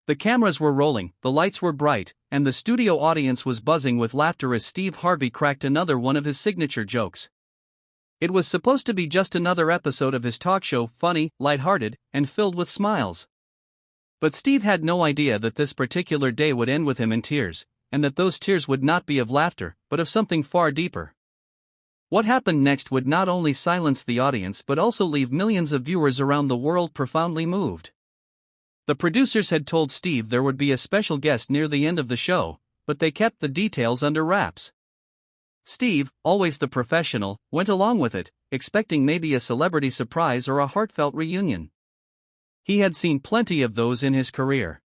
The cameras were rolling, the lights were bright, and the studio audience was buzzing with laughter as Steve Harvey cracked another one of his signature jokes. It was supposed to be just another episode of his talk show, funny, lighthearted, and filled with smiles. But Steve had no idea that this particular day would end with him in tears, and that those tears would not be of laughter, but of something far deeper. What happened next would not only silence the audience but also leave millions of viewers around the world profoundly moved. The producers had told Steve there would be a special guest near the end of the show, but they kept the details under wraps. Steve, always the professional, went along with it, expecting maybe a celebrity surprise or a heartfelt reunion. He had seen plenty of those in his career.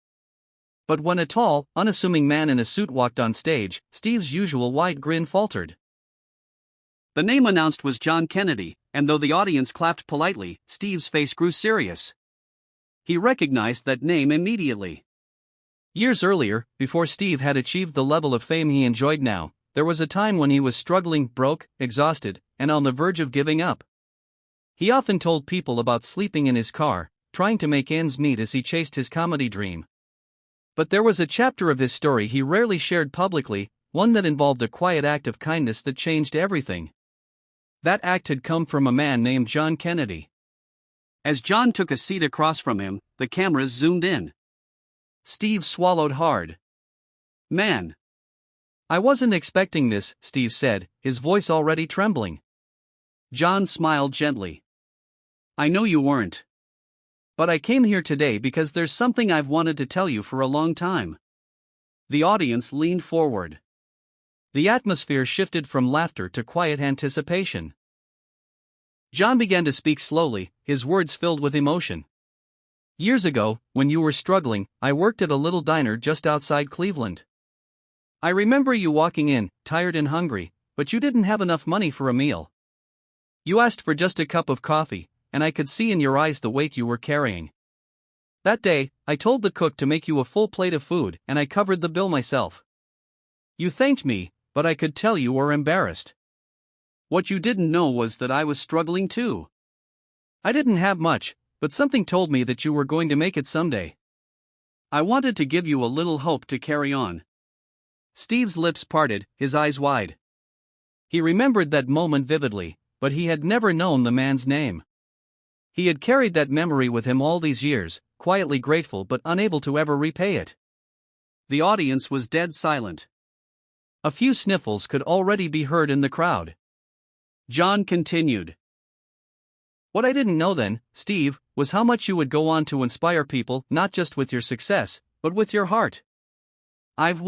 But when a tall, unassuming man in a suit walked on stage, Steve's usual wide grin faltered. The name announced was John Kennedy, and though the audience clapped politely, Steve's face grew serious. He recognized that name immediately. Years earlier, before Steve had achieved the level of fame he enjoyed now, there was a time when he was struggling, broke, exhausted, and on the verge of giving up. He often told people about sleeping in his car, trying to make ends meet as he chased his comedy dream. But there was a chapter of his story he rarely shared publicly, one that involved a quiet act of kindness that changed everything. That act had come from a man named John Kennedy. As John took a seat across from him, the cameras zoomed in. Steve swallowed hard. "Man, I wasn't expecting this," Steve said, his voice already trembling. John smiled gently. "I know you weren't. But I came here today because there's something I've wanted to tell you for a long time." The audience leaned forward. The atmosphere shifted from laughter to quiet anticipation. John began to speak slowly, his words filled with emotion. "Years ago, when you were struggling, I worked at a little diner just outside Cleveland. I remember you walking in, tired and hungry, but you didn't have enough money for a meal. You asked for just a cup of coffee, and I could see in your eyes the weight you were carrying. That day, I told the cook to make you a full plate of food, and I covered the bill myself. You thanked me, but I could tell you were embarrassed. What you didn't know was that I was struggling too. I didn't have much, but something told me that you were going to make it someday. I wanted to give you a little hope to carry on." Steve's lips parted, his eyes wide. He remembered that moment vividly, but he had never known the man's name. He had carried that memory with him all these years, quietly grateful but unable to ever repay it. The audience was dead silent. A few sniffles could already be heard in the crowd. John continued. "What I didn't know then, Steve, was how much you would go on to inspire people, not just with your success, but with your heart. I've